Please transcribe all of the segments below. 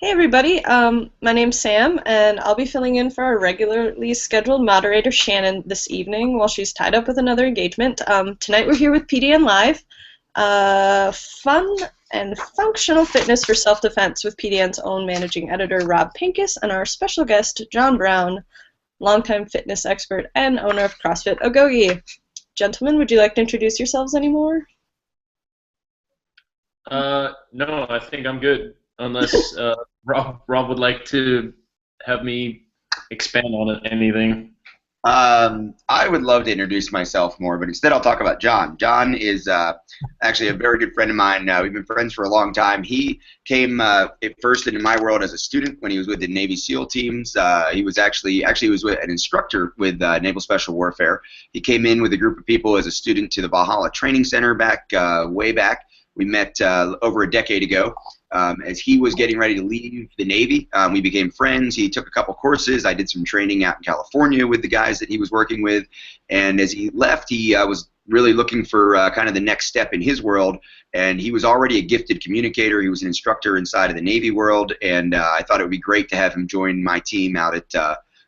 Hey everybody, my name's Sam, and I'll be filling in for our regularly scheduled moderator Shannon this evening while she's tied up with another engagement. Tonight we're here with PDN Live, fun and functional fitness for self-defense with PDN's own managing editor Rob Pincus and our special guest John Brown, longtime fitness expert and owner of Crossfit Agoge. Gentlemen, would you like to introduce yourselves anymore? No, I think I'm good. Unless Rob would like to have me expand on anything. I would love to introduce myself more, but instead I'll talk about John. John is actually a very good friend of mine. We've been friends for a long time. He came at first into my world as a student when he was with the Navy SEAL teams. He was actually was with an instructor with Naval Special Warfare. He came in with a group of people as a student to the Valhalla Training Center way back. We met over a decade ago. As he was getting ready to leave the Navy, we became friends. He took a couple courses. I did some training out in California with the guys that he was working with. And as he left, he was really looking for kind of the next step in his world. And he was already a gifted communicator. He was an instructor inside of the Navy world. And I thought it would be great to have him join my team out at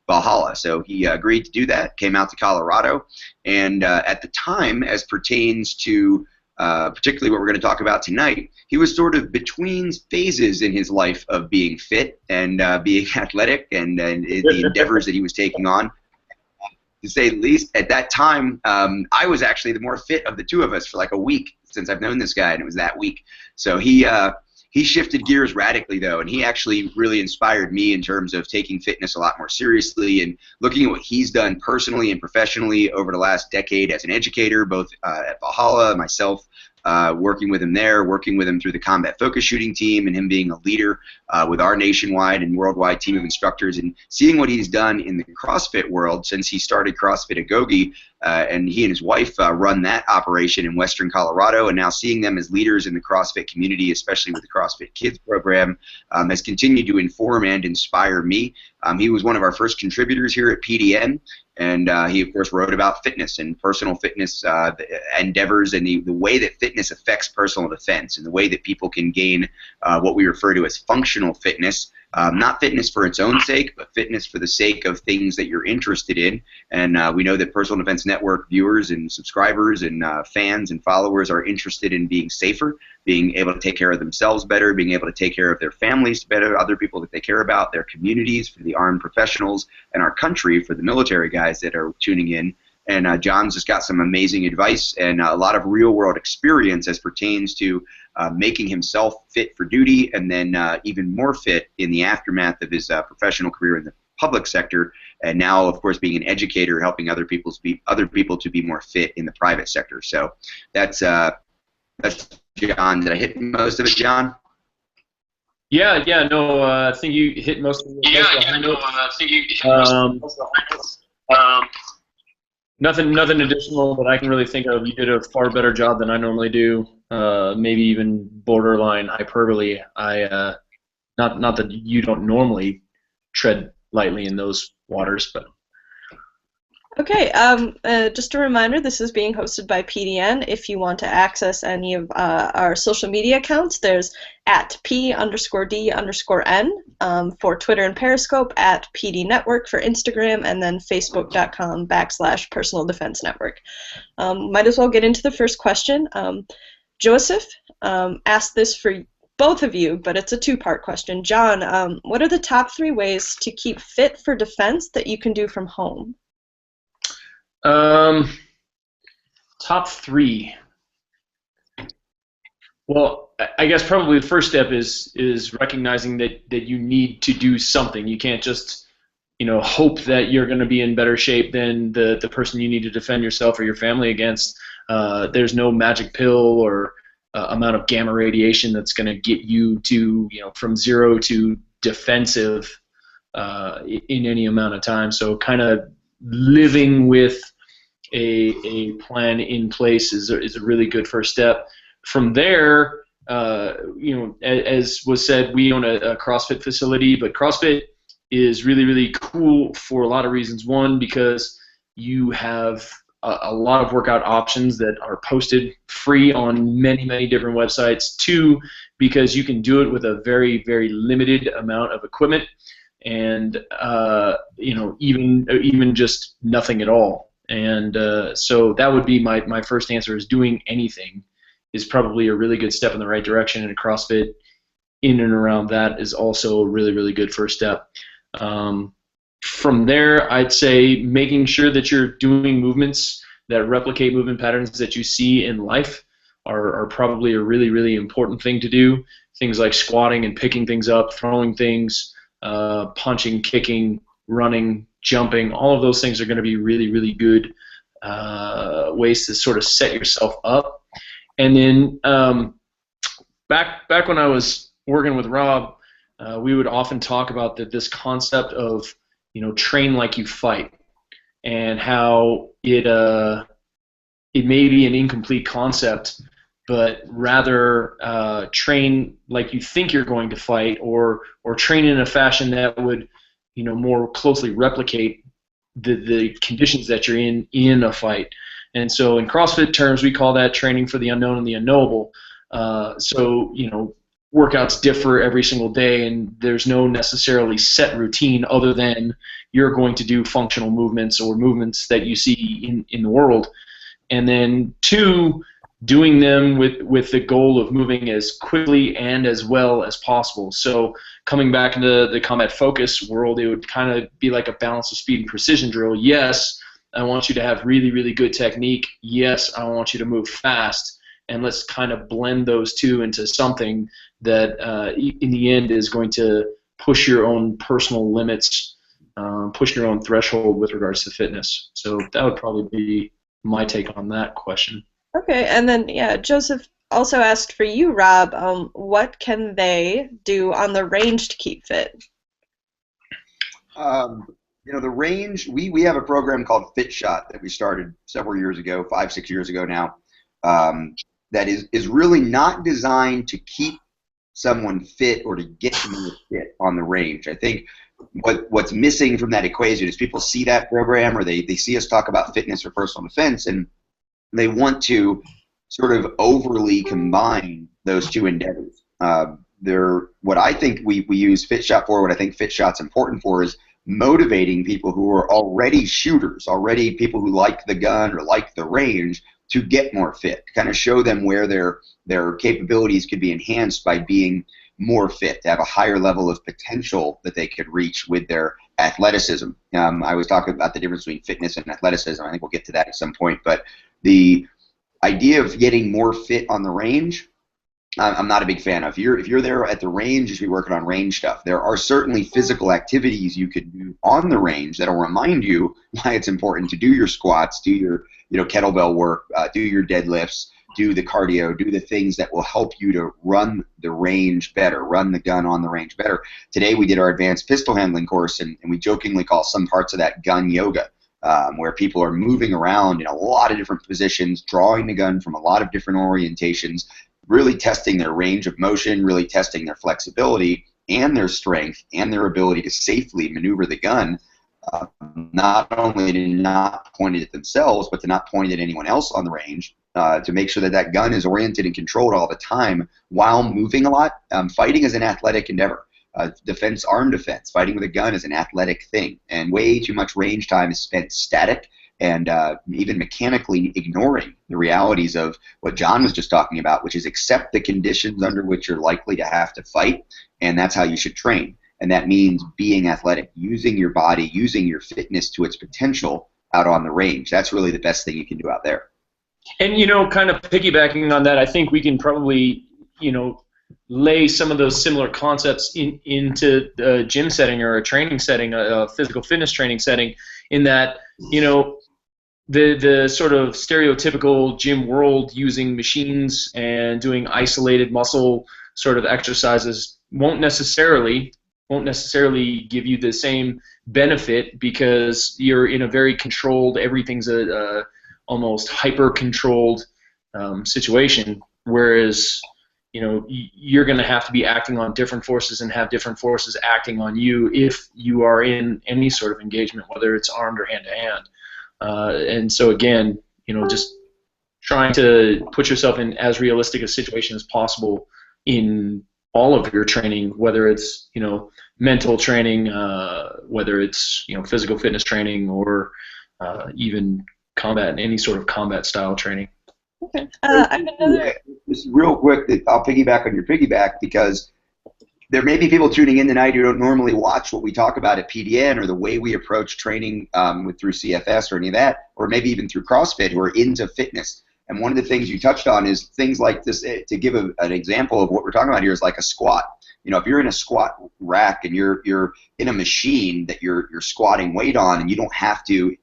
Valhalla. So he agreed to do that, came out to Colorado. And at the time, as pertains to particularly what we're going to talk about tonight, he was sort of between phases in his life of being fit and being athletic and the endeavors that he was taking on. To say the least, at that time, I was actually the more fit of the two of us for like a week since I've known this guy, and it was that week. So he shifted gears radically, though, and he actually really inspired me in terms of taking fitness a lot more seriously and looking at what he's done personally and professionally over the last decade as an educator, both at Valhalla, myself, working with him there, working with him through the combat focus shooting team, and him being a leader with our nationwide and worldwide team of instructors, and seeing what he's done in the CrossFit world since he started CrossFit Agoge, and he and his wife run that operation in Western Colorado, and now seeing them as leaders in the CrossFit community, especially with the CrossFit Kids program, has continued to inform and inspire me. He was one of our first contributors here at PDN, and he, of course, wrote about fitness and personal fitness endeavors and the way that fitness affects personal defense and the way that people can gain what we refer to as functional fitness. Not fitness for its own sake, but fitness for the sake of things that you're interested in. And we know that Personal Defense Network viewers and subscribers and fans and followers are interested in being safer, being able to take care of themselves better, being able to take care of their families better, other people that they care about, their communities, for the armed professionals, and our country, for the military guys that are tuning in. And John's just got some amazing advice and a lot of real-world experience as pertains to making himself fit for duty, and then even more fit in the aftermath of his professional career in the public sector, and now, of course, being an educator, helping other people to be more fit in the private sector. So that's John. Did I hit most of it, John? Yeah, no, I think you hit most of the I think you hit most of the Nothing additional that I can really think of. You did a far better job than I normally do. Maybe even borderline hyperbole. Not that you don't normally tread lightly in those waters, but. Okay, just a reminder, this is being hosted by PDN. If you want to access any of our social media accounts, there's at @P_D_N for Twitter and Periscope, at PD Network for Instagram, and then Facebook.com/Personal Defense Network. Might as well get into the first question. Joseph asked this for both of you, but it's a two-part question. John, what are the top 3 ways to keep fit for defense that you can do from home? Top 3. Well, I guess probably the first step is recognizing that you need to do something. You can't just, hope that you're going to be in better shape than the person you need to defend yourself or your family against. There's no magic pill or amount of gamma radiation that's going to get you to, from 0 to defensive in any amount of time. So kind of living with a plan in place is a really good first step. From there, as was said, we own a CrossFit facility, but CrossFit is really, really cool for a lot of reasons. One, because you have a lot of workout options that are posted free on many, many different websites. Two, because you can do it with a very, very limited amount of equipment, and even just nothing at all. And so that would be my first answer, is doing anything is probably a really good step in the right direction, and CrossFit in and around that is also a really, really good first step. From there, I'd say making sure that you're doing movements that replicate movement patterns that you see in life are probably a really, really important thing to do. Things like squatting and picking things up, throwing things, punching, kicking, running, jumping, all of those things are going to be really, really good ways to sort of set yourself up. And then back when I was working with Rob, we would often talk about this concept of train like you fight, and how it may be an incomplete concept, but rather train like you think you're going to fight, or train in a fashion that would more closely replicate the conditions that you're in a fight. And so in CrossFit terms, we call that training for the unknown and the unknowable. So workouts differ every single day, and there's no necessarily set routine other than you're going to do functional movements or movements that you see in the world. And then two, doing them with the goal of moving as quickly and as well as possible. So coming back into the combat focus world, it would kind of be like a balance of speed and precision drill. Yes, I want you to have really, really good technique. Yes, I want you to move fast. And let's kind of blend those two into something that in the end is going to push your own personal limits, push your own threshold with regards to fitness. So that would probably be my take on that question. Okay, and then Joseph also asked for you, Rob, what can they do on the range to keep fit? The range, we have a program called Fit Shot that we started several years ago, 5-6 years ago now, that is really not designed to keep someone fit or to get more fit on the range. I think what's missing from that equation is people see that program, or they see us talk about fitness or personal defense, and they want to sort of overly combine those two endeavors. What I think we use Fit Shot for, what I think Fit Shot's important for, is motivating people who are already shooters, already people who like the gun or like the range, to get more fit, kind of show them where their capabilities could be enhanced by being more fit, to have a higher level of potential that they could reach with their athleticism. I was talking about the difference between fitness and athleticism. I think we'll get to that at some point, but the idea of getting more fit on the range, I'm not a big fan of. If you're there at the range, you should be working on range stuff. There are certainly physical activities you could do on the range that'll remind you why it's important to do your squats, do your kettlebell work, do your deadlifts, do the cardio, do the things that will help you to run the range better, run the gun on the range better. Today we did our advanced pistol handling course, and we jokingly call some parts of that gun yoga, where people are moving around in a lot of different positions, drawing the gun from a lot of different orientations, really testing their range of motion, really testing their flexibility and their strength and their ability to safely maneuver the gun, not only to not point it at themselves, but to not point it at anyone else on the range, to make sure that that gun is oriented and controlled all the time while moving a lot. Fighting is an athletic endeavor. Defense, armed defense, fighting with a gun is an athletic thing, and way too much range time is spent static and even mechanically ignoring the realities of what John was just talking about, which is accept the conditions under which you're likely to have to fight, and that's how you should train. And that means being athletic, using your body, using your fitness to its potential out on the range. That's really the best thing you can do out there. And, kind of piggybacking on that, I think we can probably, lay some of those similar concepts into a gym setting or a training setting, a physical fitness training setting, in that, the sort of stereotypical gym world using machines and doing isolated muscle sort of exercises won't necessarily give you the same benefit, because you're in a very controlled, everything's a almost hyper-controlled situation, whereas you're going to have to be acting on different forces and have different forces acting on you if you are in any sort of engagement, whether it's armed or hand-to-hand. And so again, just trying to put yourself in as realistic a situation as possible in all of your training, whether it's mental training, whether it's physical fitness training, or even combat, any sort of combat style training. Okay. I have another. Just real quick, I'll piggyback on your piggyback, because there may be people tuning in tonight who don't normally watch what we talk about at PDN or the way we approach training through CFS or any of that, or maybe even through CrossFit, who are into fitness. And one of the things you touched on is things like this. To give an example of what we're talking about here is like a squat. If you're in a squat rack and you're in a machine that you're squatting weight on, and you don't have to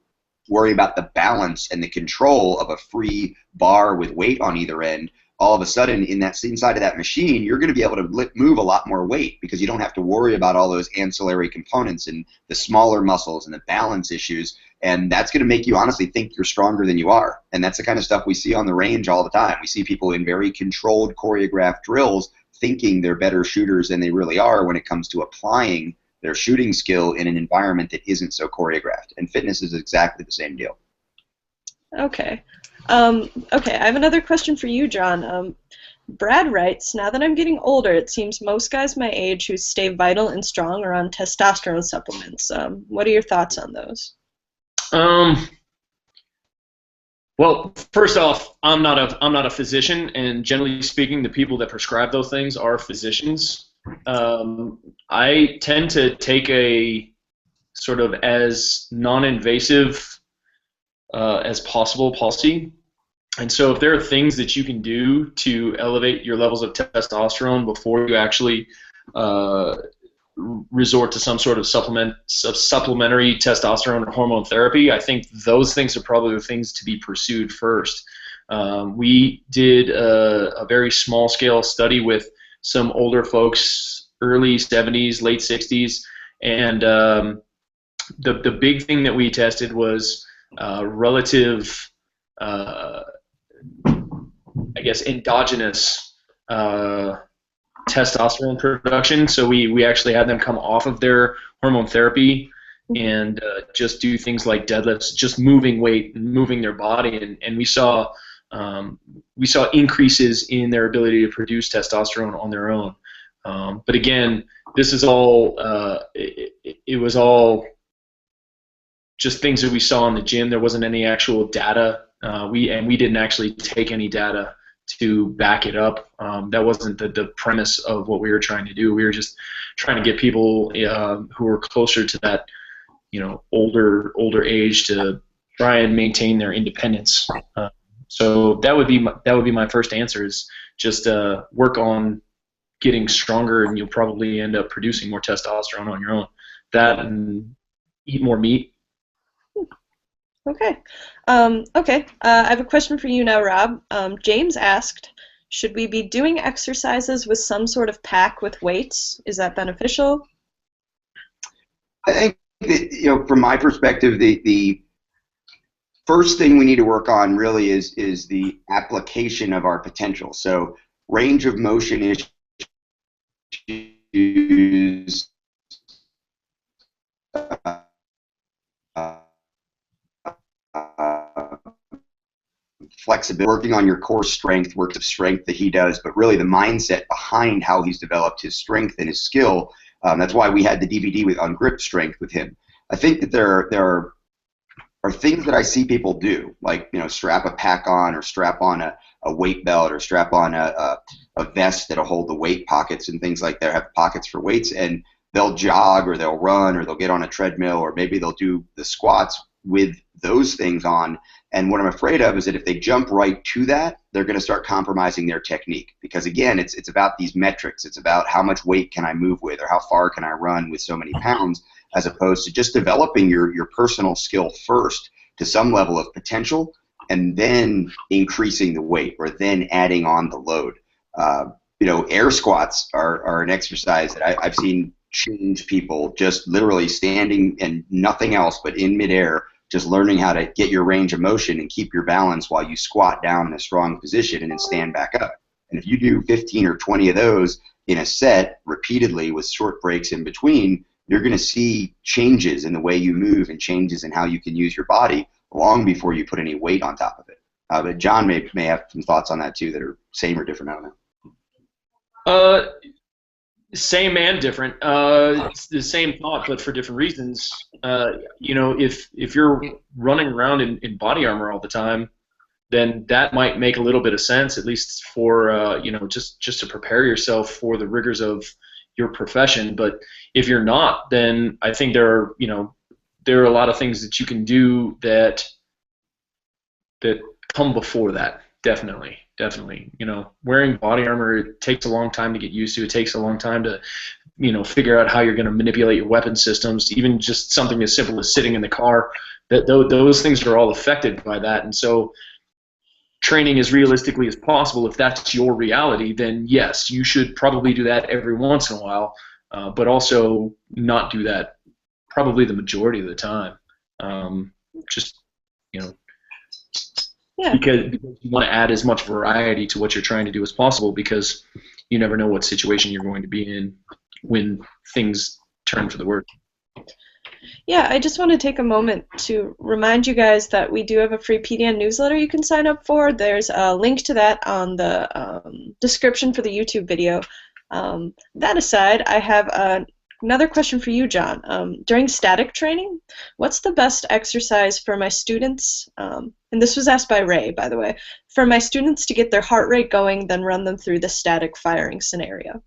worry about the balance and the control of a free bar with weight on either end, all of a sudden inside of that machine, you're going to be able to move a lot more weight, because you don't have to worry about all those ancillary components and the smaller muscles and the balance issues. And that's going to make you honestly think you're stronger than you are. And that's the kind of stuff we see on the range all the time. We see people in very controlled, choreographed drills thinking they're better shooters than they really are when it comes to applying their shooting skill in an environment that isn't so choreographed. And fitness is exactly the same deal. Okay. Okay, I have another question for you, John. Brad writes, now that I'm getting older, it seems most guys my age who stay vital and strong are on testosterone supplements. What are your thoughts on those? Well, first off, I'm not a physician, and generally speaking, the people that prescribe those things are physicians. I tend to take a sort of as non-invasive as possible policy. And so if there are things that you can do to elevate your levels of testosterone before you actually resort to some sort of supplementary testosterone or hormone therapy, I think those things are probably the things to be pursued first. We did a very small-scale study with some older folks, early 70s, late 60s, and the big thing that we tested was relative, I guess, endogenous testosterone production. So we actually had them come off of their hormone therapy and just do things like deadlifts, just moving weight and moving their body, and we saw increases in their ability to produce testosterone on their own. But again, this is all it was all just things that we saw in the gym. There wasn't any actual data. We didn't actually take any data to back it up. That wasn't the premise of what we were trying to do. We were just trying to get people who were closer to that, older age to try and maintain their independence. So that would be my first answer, is just work on getting stronger, and you'll probably end up producing more testosterone on your own. That and eat more meat. Okay. Okay. I have a question for you now, Rob. James asked, should we be doing exercises with some sort of pack with weights? Is that beneficial? I think that, from my perspective, the first thing we need to work on really is the application of our potential. So range of motion issues, flexibility, working on your core strength, works of strength that he does, but really the mindset behind how he's developed his strength and his skill. That's why we had the DVD on grip strength with him. I think that there are things that I see people do, like strap a pack on, or strap on a weight belt, or strap on a vest that'll hold the weight pockets and things like that, have pockets for weights, and they'll jog or they'll run or they'll get on a treadmill, or maybe they'll do the squats with those things on. And what I'm afraid of is that if they jump right to that, they're going to start compromising their technique, because again, it's about these metrics. It's about how much weight can I move with, or how far can I run with so many pounds, as opposed to just developing your personal skill first to some level of potential, and then increasing the weight, or then adding on the load. Air squats are an exercise that I've seen change people, just literally standing and nothing else but in midair, just learning how to get your range of motion and keep your balance while you squat down in a strong position and then stand back up. And if you do 15 or 20 of those in a set repeatedly with short breaks in between, you're going to see changes in the way you move and changes in how you can use your body. long before you put any weight on top of it. But John may have some thoughts on that too that are same or different. I don't know. Same and different. It's the same thought, but for different reasons. If you're running around in body armor all the time, then that might make a little bit of sense, at least for just to prepare yourself for the rigors of your profession. But if you're not, then I think there are a lot of things that you can do that come before that. Definitely. Wearing body armor, it takes a long time to get used to. It takes a long time to figure out how you're going to manipulate your weapon systems. Even just something as simple as sitting in the car, those things are all affected by that. And so training as realistically as possible, if that's your reality, then yes, you should probably do that every once in a while, but also not do that probably the majority of the time. Yeah. Because you want to add as much variety to what you're trying to do as possible, because you never know what situation you're going to be in when things turn for the worse. Yeah, I just want to take a moment to remind you guys that we do have a free PDN newsletter you can sign up for. There's a link to that on the description for the YouTube video. That aside, I have another question for you, John. During static training, what's the best exercise for my students, and this was asked by Ray, by the way, for my students to get their heart rate going, then run them through the static firing scenario?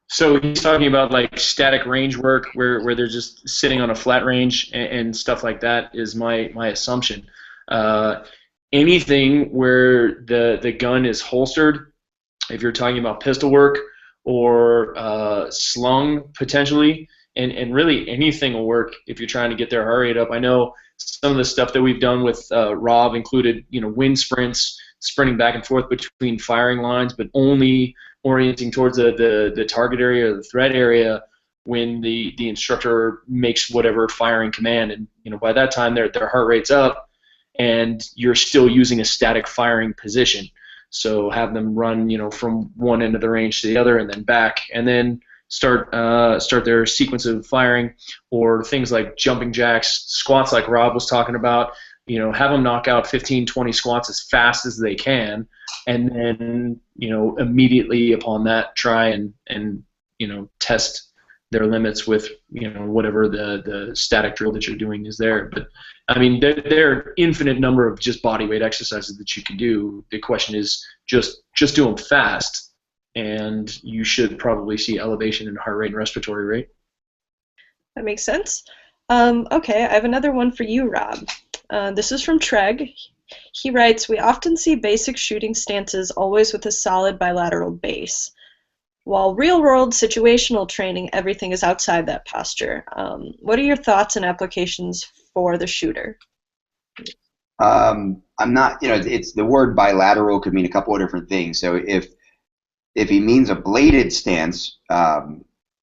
So he's talking about like static range work where they're just sitting on a flat range and stuff like that is my assumption. Anything where the gun is holstered, if you're talking about pistol work or slung potentially, and really anything will work if you're trying to get their heart rate up. I know some of the stuff that we've done with Rob included wind sprints, sprinting back and forth between firing lines, but only orienting towards the target area or the threat area when the instructor makes whatever firing command, and by that time their heart rate's up and you're still using a static firing position. So have them run from one end of the range to the other and then back, and then start their sequence of firing, or things like jumping jacks, squats like Rob was talking about. Have them knock out 15, 20 squats as fast as they can, and then immediately upon that try and test their limits with whatever the static drill that you're doing is there. But I mean, there are infinite number of just body weight exercises that you can do. The question is just do them fast, and you should probably see elevation in heart rate and respiratory rate. That makes sense. Okay, I have another one for you, Rob. This is from Treg. He writes, we often see basic shooting stances always with a solid bilateral base. While real-world situational training, everything is outside that posture. What are your thoughts and applications for the shooter? I'm not, it's the word bilateral could mean a couple of different things. So if he means a bladed stance,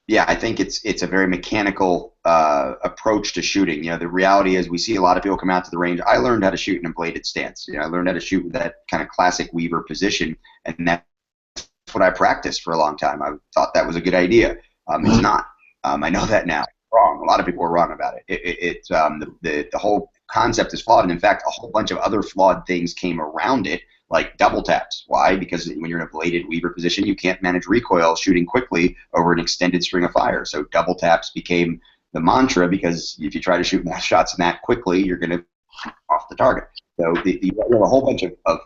yeah, I think it's a very mechanical approach to shooting. The reality is we see a lot of people come out to the range. I learned how to shoot in a bladed stance. I learned how to shoot with that kind of classic Weaver position, and that's what I practiced for a long time. I thought that was a good idea. It's not. I know that now. Wrong. A lot of people are wrong about it. The whole concept is flawed, and in fact, a whole bunch of other flawed things came around it, like double taps. Why? Because when you're in a bladed Weaver position, you can't manage recoil shooting quickly over an extended string of fire. So double taps became the mantra, because if you try to shoot more shots than that quickly, you're going to off the target. So you have a whole bunch of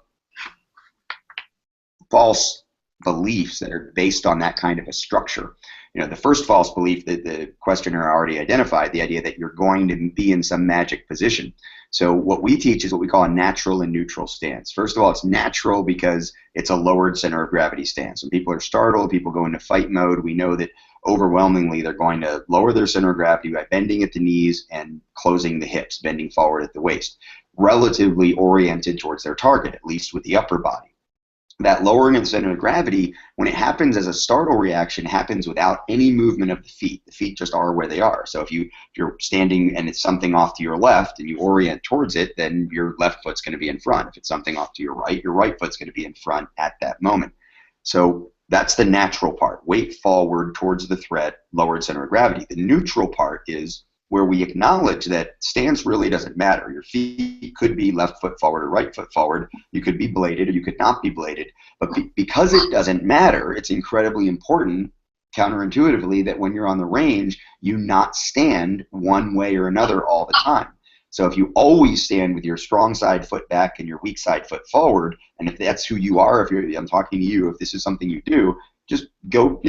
false beliefs that are based on that kind of a structure. The first false belief that the questioner already identified, the idea that you're going to be in some magic position. So what we teach is what we call a natural and neutral stance. First of all, it's natural because it's a lowered center of gravity stance. When people are startled, people go into fight mode, we know that overwhelmingly they're going to lower their center of gravity by bending at the knees and closing the hips, bending forward at the waist, relatively oriented towards their target, at least with the upper body. That lowering of the center of gravity, when it happens as a startle reaction, happens without any movement of the feet. The feet just are where they are. So if you're standing and it's something off to your left and you orient towards it, then your left foot's going to be in front. If it's something off to your right foot's going to be in front at that moment. So That's the natural part. Weight forward towards the threat, lowered center of gravity. The neutral part is where we acknowledge that stance really doesn't matter. Your feet could be left foot forward or right foot forward. You could be bladed or you could not be bladed. But because it doesn't matter, it's incredibly important, counterintuitively, that when you're on the range, you not stand one way or another all the time. So if you always stand with your strong side foot back and your weak side foot forward, and if that's who you are, I'm talking to you, if this is something you do, just go,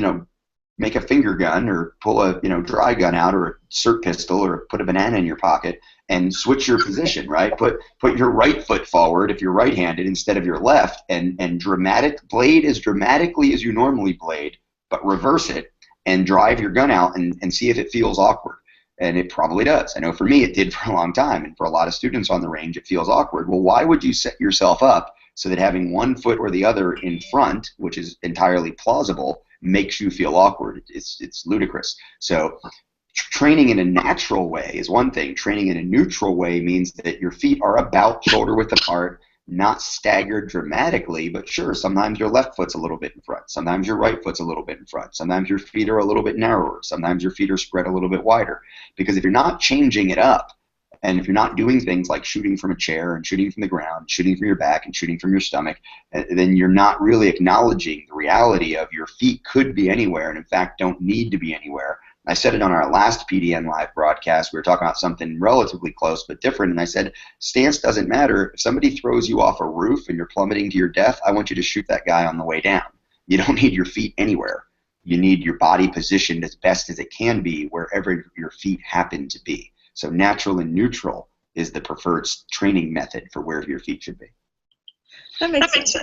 make a finger gun or pull a, dry gun out or a SIRT pistol or put a banana in your pocket and switch your position, right? Put your right foot forward if you're right-handed instead of your left, and blade as dramatically as you normally blade, but reverse it and drive your gun out and see if it feels awkward. And it probably does. I know for me it did for a long time, and for a lot of students on the range it feels awkward. Well, why would you set yourself up so that having one foot or the other in front, which is entirely plausible, makes you feel awkward? It's ludicrous. So training in a natural way is one thing. Training in a neutral way means that your feet are about shoulder width apart, not staggered dramatically, but sure, sometimes your left foot's a little bit in front. Sometimes your right foot's a little bit in front. Sometimes your feet are a little bit narrower. Sometimes your feet are spread a little bit wider. Because if you're not changing it up, and if you're not doing things like shooting from a chair and shooting from the ground, shooting from your back and shooting from your stomach, then you're not really acknowledging the reality of your feet could be anywhere and in fact don't need to be anywhere. I said it on our last PDN live broadcast. We were talking about something relatively close but different, and I said, stance doesn't matter. If somebody throws you off a roof and you're plummeting to your death, I want you to shoot that guy on the way down. You don't need your feet anywhere. You need your body positioned as best as it can be wherever your feet happen to be. So natural and neutral is the preferred training method for where your feet should be. That makes sense.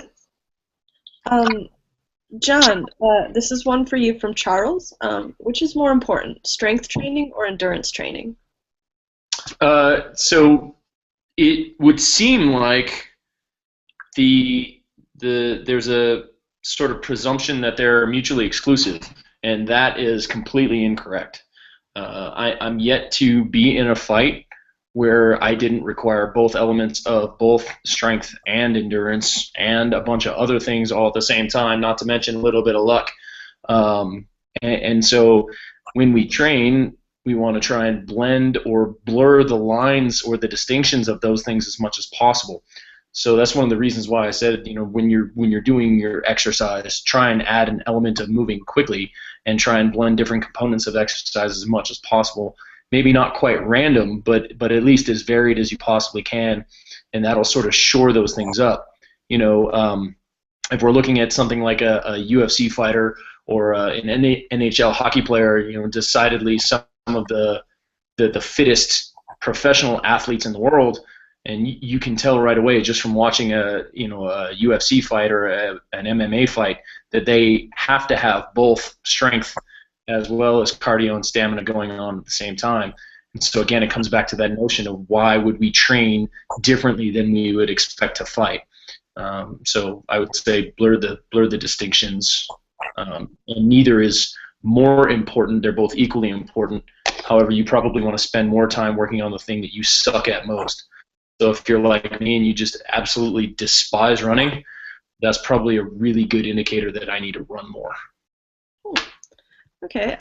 John, this is one for you from Charles. Which is more important, strength training or endurance training? So it would seem like there's a sort of presumption that they're mutually exclusive, and that is completely incorrect. I'm yet to be in a fight where I didn't require both elements of both strength and endurance and a bunch of other things all at the same time, not to mention a little bit of luck. And so when we train, we want to try and blend or blur the lines or the distinctions of those things as much as possible. So that's one of the reasons why I said, when you're doing your exercise, try and add an element of moving quickly and try and blend different components of exercise as much as possible. Maybe not quite random, but at least as varied as you possibly can, and that'll sort of shore those things up. If we're looking at something like a UFC fighter or an NHL hockey player, decidedly some of the fittest professional athletes in the world, and you can tell right away just from watching a UFC fight or an MMA fight that they have to have both strength as well as cardio and stamina going on at the same time. And so again, it comes back to that notion of why would we train differently than we would expect to fight. So I would say blur the distinctions, and neither is more important. They're both equally important. However, you probably want to spend more time working on the thing that you suck at most. So if you're like me and you just absolutely despise running, that's probably a really good indicator that I need to run more. Okay.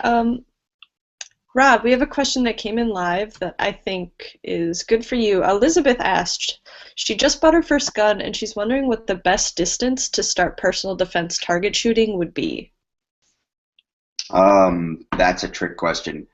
Rob, we have a question that came in live that I think is good for you. Elizabeth asked, she just bought her first gun and she's wondering what the best distance to start personal defense target shooting would be. That's a trick question.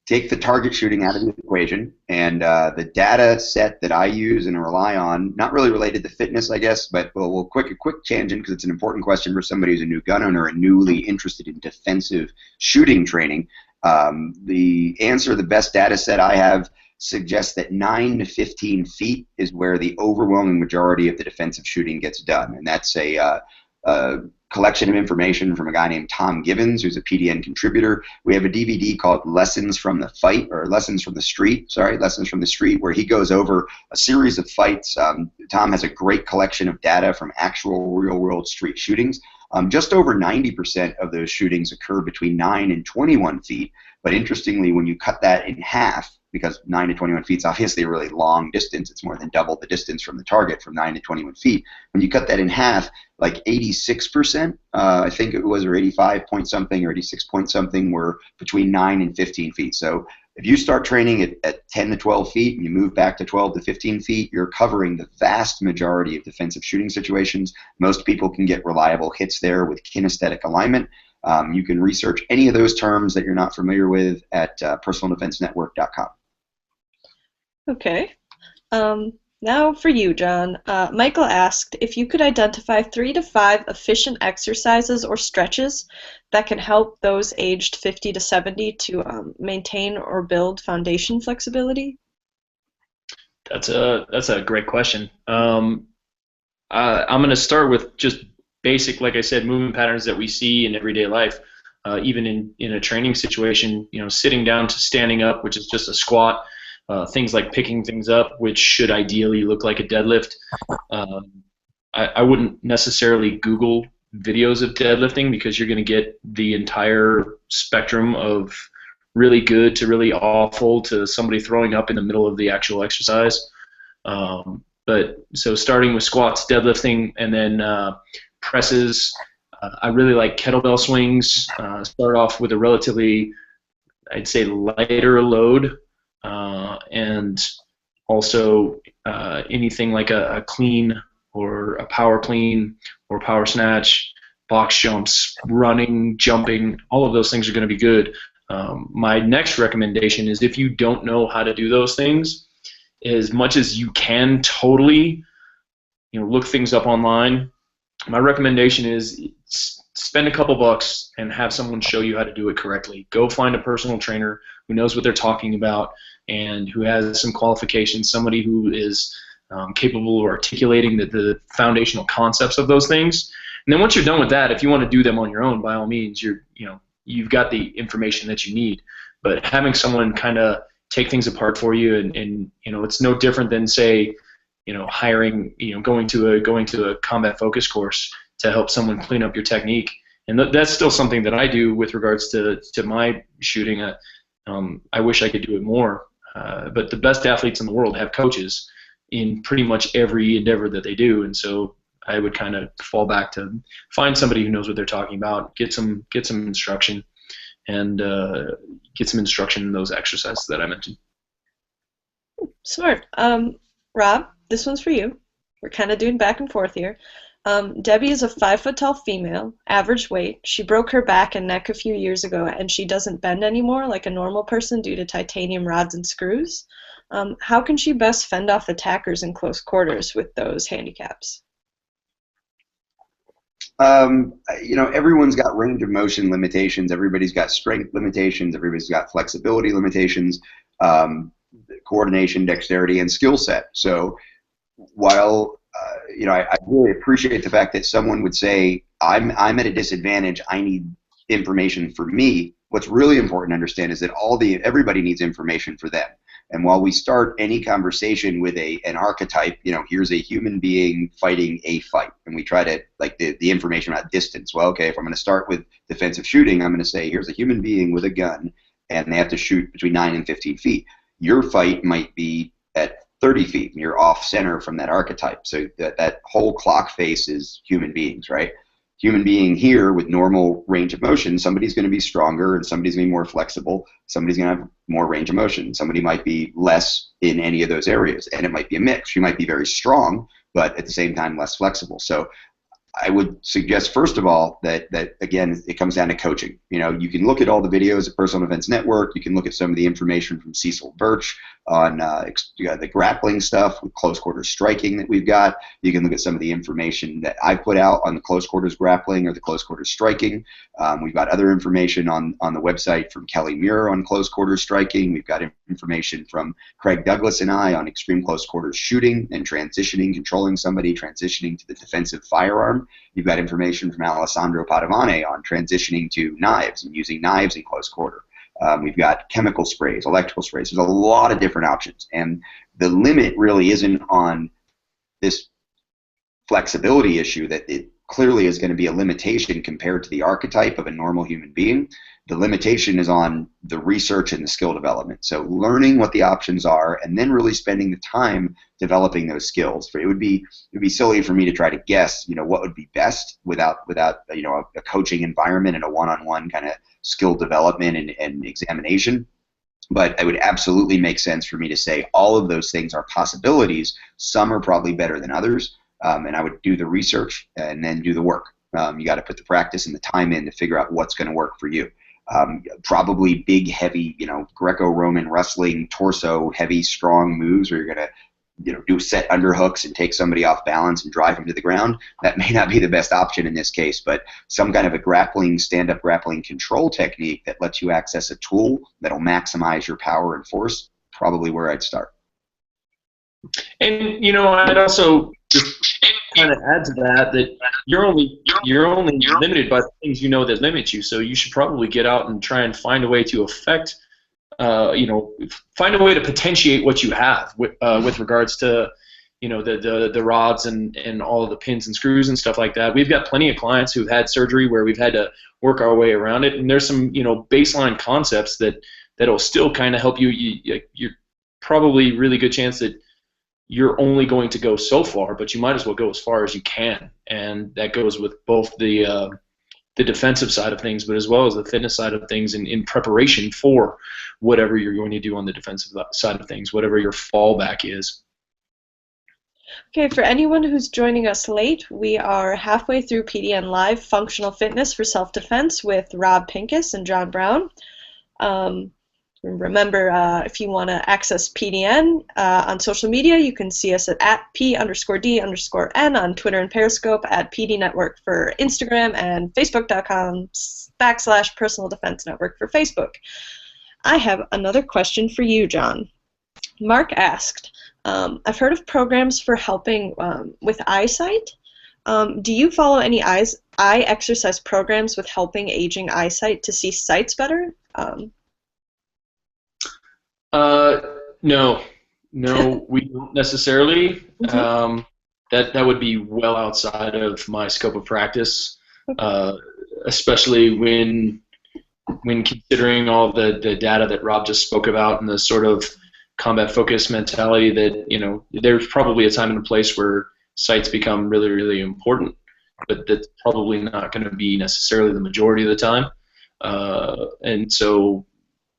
Take the target shooting out of the equation, and the data set that I use and rely on, not really related to fitness, I guess, but a quick tangent because it's an important question for somebody who's a new gun owner and newly interested in defensive shooting training. The best data set I have suggests that 9 to 15 feet is where the overwhelming majority of the defensive shooting gets done, and that's a collection of information from a guy named Tom Givens, who's a PDN contributor. We have a DVD called Lessons from the Street, where he goes over a series of fights. Tom has a great collection of data from actual real-world street shootings. Just over 90% of those shootings occur between 9 and 21 feet, but interestingly, when you cut that in half, because 9 to 21 feet is obviously a really long distance. It's more than double the distance from the target from 9 to 21 feet. When you cut that in half, like 86%, I think it was, or 85 point something or 86 point something were between 9 and 15 feet. So if you start training at 10 to 12 feet and you move back to 12 to 15 feet, you're covering the vast majority of defensive shooting situations. Most people can get reliable hits there with kinesthetic alignment. You can research any of those terms that you're not familiar with at personaldefensenetwork.com. Okay. Now for you, John. Michael asked if you could identify 3 to 5 efficient exercises or stretches that can help those aged 50 to 70 to maintain or build foundation flexibility. That's a great question. I'm going to start with just basic, like I said, movement patterns that we see in everyday life, even in a training situation. Sitting down to standing up, which is just a squat. Things like picking things up, which should ideally look like a deadlift. I wouldn't necessarily Google videos of deadlifting because you're going to get the entire spectrum of really good to really awful to somebody throwing up in the middle of the actual exercise. But so starting with squats, deadlifting, and then presses. I really like kettlebell swings. Start off with a relatively, I'd say, lighter load. And also anything like a clean or a power clean or power snatch, box jumps, running, jumping, all of those things are going to be good. My next recommendation is if you don't know how to do those things, as much as you can totally look things up online, my recommendation is spend a couple bucks and have someone show you how to do it correctly. Go find a personal trainer who knows what they're talking about and who has some qualifications, somebody who is capable of articulating the foundational concepts of those things. And then once you're done with that, if you want to do them on your own, by all means, you've got the information that you need. But having someone kind of take things apart for you, and it's no different than, say, hiring, going to a combat focus course to help someone clean up your technique. And that's still something that I do with regards to my shooting. I wish I could do it more. But the best athletes in the world have coaches in pretty much every endeavor that they do, and so I would kind of fall back to find somebody who knows what they're talking about, get some instruction, and get some instruction in those exercises that I mentioned. Smart. Rob, this one's for you. We're kind of doing back and forth here. Debbie is a 5-foot-tall female, average weight. She broke her back and neck a few years ago, and she doesn't bend anymore like a normal person due to titanium rods and screws. How can she best fend off attackers in close quarters with those handicaps? Everyone's got range of motion limitations. Everybody's got strength limitations. Everybody's got flexibility limitations, coordination, dexterity, and skill set. So while I really appreciate the fact that someone would say, I'm at a disadvantage, I need information for me. What's really important to understand is that everybody needs information for them. And while we start any conversation with an archetype, here's a human being fighting a fight, and we try to, like, the information about distance. Well, okay, if I'm going to start with defensive shooting, I'm going to say here's a human being with a gun, and they have to shoot between 9 and 15 feet. Your fight might be at 30 feet, and you're off center from that archetype. So that whole clock face is human beings, right? Human being here with normal range of motion, somebody's going to be stronger and somebody's going to be more flexible. Somebody's going to have more range of motion. Somebody might be less in any of those areas, and it might be a mix. You might be very strong, but at the same time less flexible. So I would suggest, first of all, that again, it comes down to coaching. You can look at all the videos at Personal Defense Network. You can look at some of the information from Cecil Birch on the grappling stuff with close quarters striking that we've got. You can look at some of the information that I put out on the close quarters grappling or the close quarters striking. We've got other information on the website from Kelly Muir on close quarters striking. We've got information from Craig Douglas and I on extreme close quarters shooting and transitioning, controlling somebody, transitioning to the defensive firearm. You've got information from Alessandro Padovane on transitioning to knives and using knives in close quarter. We've got chemical sprays, electrical sprays. There's a lot of different options. And the limit really isn't on this flexibility issue, that it clearly is going to be a limitation compared to the archetype of a normal human being. The limitation is on the research and the skill development. So learning what the options are and then really spending the time developing those skills. It would be silly for me to try to guess, what would be best without a coaching environment and a one-on-one kind of skill development and examination. But it would absolutely make sense for me to say all of those things are possibilities. Some are probably better than others, and I would do the research and then do the work. You got to put the practice and the time in to figure out what's going to work for you. Probably big, heavy, Greco-Roman wrestling, torso, heavy, strong moves where you're going to, do set underhooks and take somebody off balance and drive them to the ground. That may not be the best option in this case, but some kind of a stand-up grappling control technique that lets you access a tool that'll maximize your power and force, probably where I'd start. And, I'd also just kind of add to that you're only limited by the things that limit you. So you should probably get out and try and find a way to affect, find a way to potentiate what you have with regards to, the rods and all of the pins and screws and stuff like that. We've got plenty of clients who've had surgery where we've had to work our way around it, and there's some, baseline concepts that'll still kind of help you. You're probably really good chance that you're only going to go so far, but you might as well go as far as you can, and that goes with both the defensive side of things, but as well as the fitness side of things in preparation for whatever you're going to do on the defensive side of things, whatever your fallback is. Okay, for anyone who's joining us late, we are halfway through PDN Live Functional Fitness for Self-Defense with Rob Pincus and John Brown. Remember, if you want to access PDN on social media, you can see us at @P_D_N on Twitter and Periscope, at PD Network for Instagram, and Facebook.com/Personal Defense Network for Facebook. I have another question for you, John. Mark asked, I've heard of programs for helping with eyesight. Do you follow any eye exercise programs with helping aging eyesight to see sights better? No, we don't necessarily. Mm-hmm. That would be well outside of my scope of practice, especially when considering all the data that Rob just spoke about and the sort of combat focused mentality that, there's probably a time and a place where sights become really, really important, but that's probably not going to be necessarily the majority of the time. And so,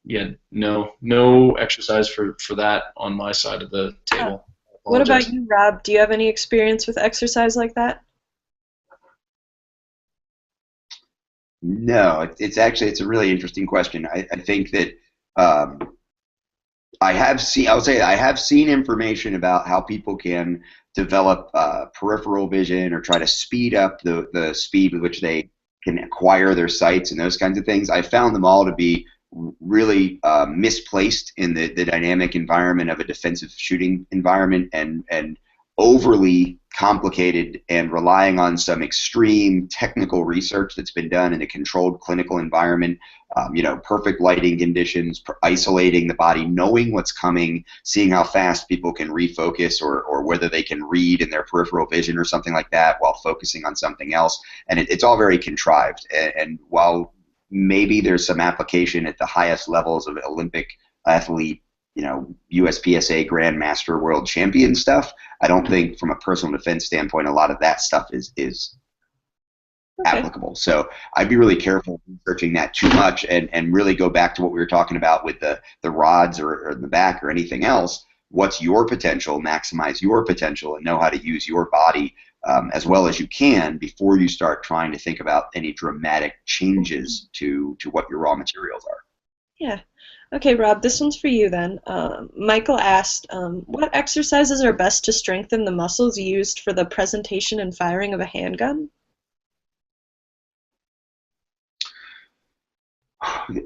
yeah, no exercise for that on my side of the table. What about you, Rob? Do you have any experience with exercise like that? No, it's a really interesting question. I think that I have seen information about how people can develop peripheral vision or try to speed up the speed with which they can acquire their sights and those kinds of things. I found them all to be really misplaced in the dynamic environment of a defensive shooting environment and overly complicated and relying on some extreme technical research that's been done in a controlled clinical environment, perfect lighting conditions, isolating the body, knowing what's coming, seeing how fast people can refocus or whether they can read in their peripheral vision or something like that while focusing on something else. And it's all very contrived. And while maybe there's some application at the highest levels of Olympic athlete, USPSA Grandmaster World Champion stuff, I don't think from a personal defense standpoint a lot of that stuff is applicable. So I'd be really careful researching that too much and really go back to what we were talking about with the rods or the back or anything else. What's your potential? Maximize your potential and know how to use your body as well as you can before you start trying to think about any dramatic changes to what your raw materials are. Yeah. Okay, Rob, this one's for you then. Michael asked, what exercises are best to strengthen the muscles used for the presentation and firing of a handgun?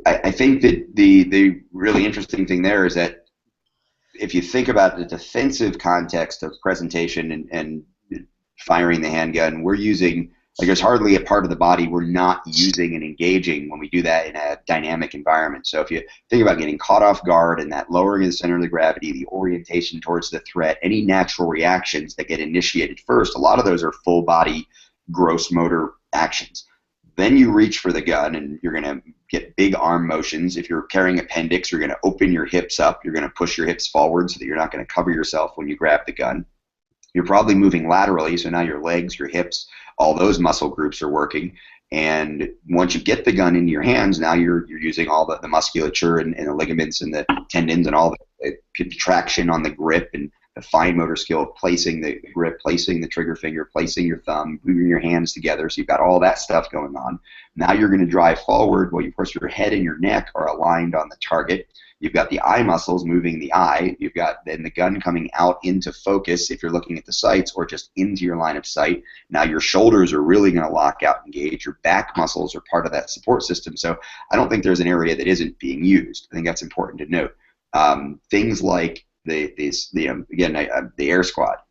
I think that the really interesting thing there is that if you think about the defensive context of presentation and firing the handgun, we're using, there's hardly a part of the body we're not using and engaging when we do that in a dynamic environment. So if you think about getting caught off guard and that lowering of the center of the gravity, the orientation towards the threat, any natural reactions that get initiated first, a lot of those are full body gross motor actions. Then you reach for the gun, and you're going to get big arm motions. If you're carrying appendix, you're going to open your hips up. You're going to push your hips forward so that you're not going to cover yourself when you grab the gun. You're probably moving laterally, so now your legs, your hips, all those muscle groups are working. And once you get the gun into your hands, now you're using all the musculature and the ligaments and the tendons and all the contraction on the grip and the fine motor skill of placing the grip, placing the trigger finger, placing your thumb, moving your hands together. So you've got all that stuff going on. Now you're going to drive forward. Well, of course, your head and your neck are aligned on the target. You've got the eye muscles moving the eye. You've got then the gun coming out into focus if you're looking at the sights or just into your line of sight. Now your shoulders are really going to lock out and engage. Your back muscles are part of that support system. So I don't think there's an area that isn't being used. I think that's important to note. Things like the air squat,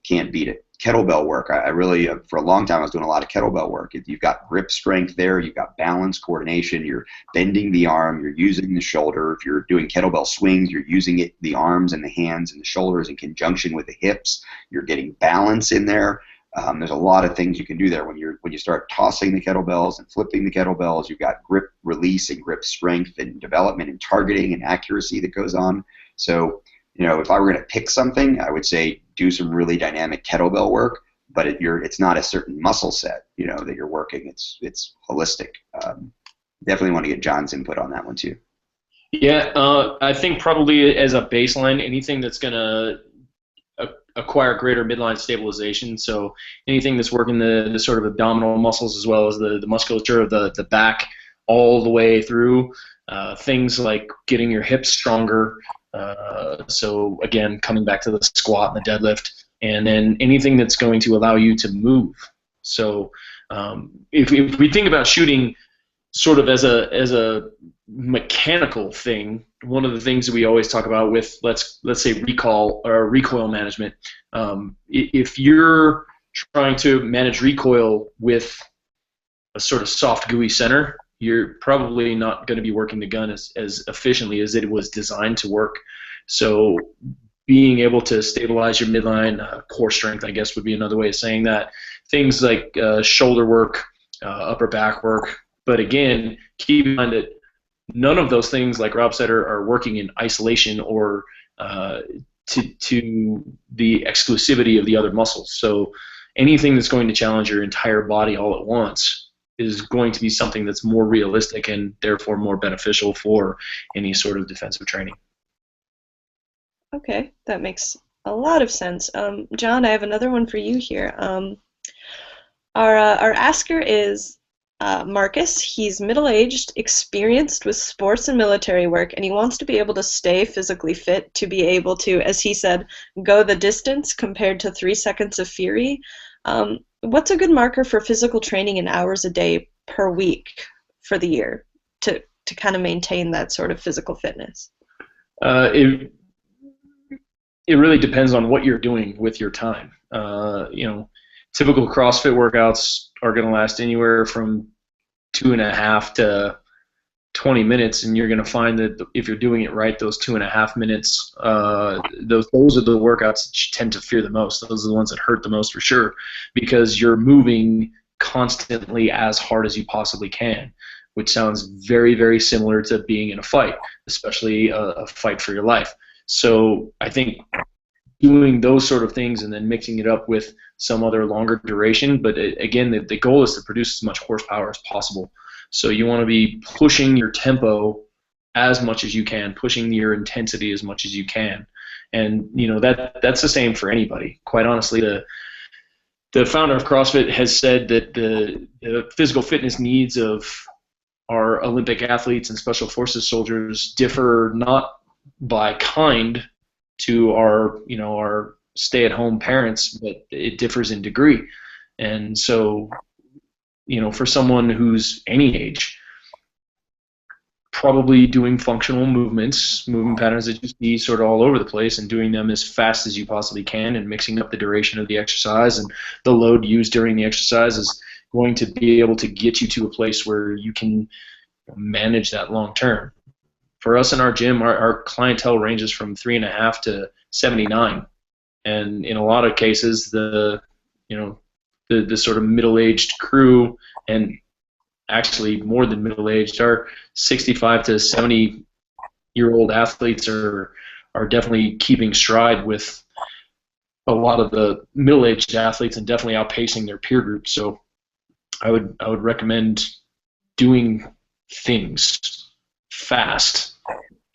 can't beat it. Kettlebell work, I really, for a long time I was doing a lot of kettlebell work. You've got grip strength there, you've got balance, coordination, you're bending the arm, you're using the shoulder. If you're doing kettlebell swings, you're using the arms and the hands and the shoulders in conjunction with the hips. You're getting balance in there. There's a lot of things you can do there when you start tossing the kettlebells and flipping the kettlebells. You've got grip release and grip strength and development and targeting and accuracy that goes on. So, if I were going to pick something, I would say do some really dynamic kettlebell work, but it's not a certain muscle set, that you're working. It's holistic. Definitely want to get John's input on that one too. Yeah, I think probably as a baseline, anything that's going to acquire greater midline stabilization. So anything that's working the sort of abdominal muscles as well as the musculature of the back all the way through. Things like getting your hips stronger. So again, coming back to the squat and the deadlift, and then anything that's going to allow you to move. So if we think about shooting sort of as a mechanical thing, one of the things that we always talk about with let's say recoil management, if you're trying to manage recoil with a sort of soft gooey center, you're probably not going to be working the gun as efficiently as it was designed to work. So being able to stabilize your midline, core strength, I guess would be another way of saying that. Things like shoulder work, upper back work. But again, keep in mind that none of those things, like Rob said, are working in isolation or to the exclusivity of the other muscles. So anything that's going to challenge your entire body all at once is going to be something that's more realistic and therefore more beneficial for any sort of defensive training. Okay, that makes a lot of sense. John, I have another one for you here. Our asker is Marcus. He's middle-aged, experienced with sports and military work, and he wants to be able to stay physically fit to be able to, as he said, go the distance compared to 3 seconds of fury. What's a good marker for physical training in hours a day per week for the year to kind of maintain that sort of physical fitness? It really depends on what you're doing with your time. Typical CrossFit workouts are going to last anywhere from 2.5 to 20 minutes, and you're going to find that if you're doing it right, those 2.5 minutes, those are the workouts that you tend to fear the most. Those are the ones that hurt the most for sure, because you're moving constantly as hard as you possibly can, which sounds very, very similar to being in a fight, especially a fight for your life. So I think doing those sort of things and then mixing it up with some other longer duration, but again, the goal is to produce as much horsepower as possible. So you want to be pushing your tempo as much as you can, pushing your intensity as much as you can. And that's the same for anybody. Quite honestly, the founder of CrossFit has said that the physical fitness needs of our Olympic athletes and special forces soldiers differ not by kind to our stay-at-home parents, but it differs in degree. And so, for someone who's any age, probably doing functional movement patterns that you see sort of all over the place, and doing them as fast as you possibly can, and mixing up the duration of the exercise and the load used during the exercise is going to be able to get you to a place where you can manage that long term. For us in our gym, our clientele ranges from 3.5 to 79, and in a lot of cases, the sort of middle-aged crew, and actually more than middle-aged. Our 65 to 70-year-old athletes are definitely keeping stride with a lot of the middle-aged athletes and definitely outpacing their peer group. So I would recommend doing things fast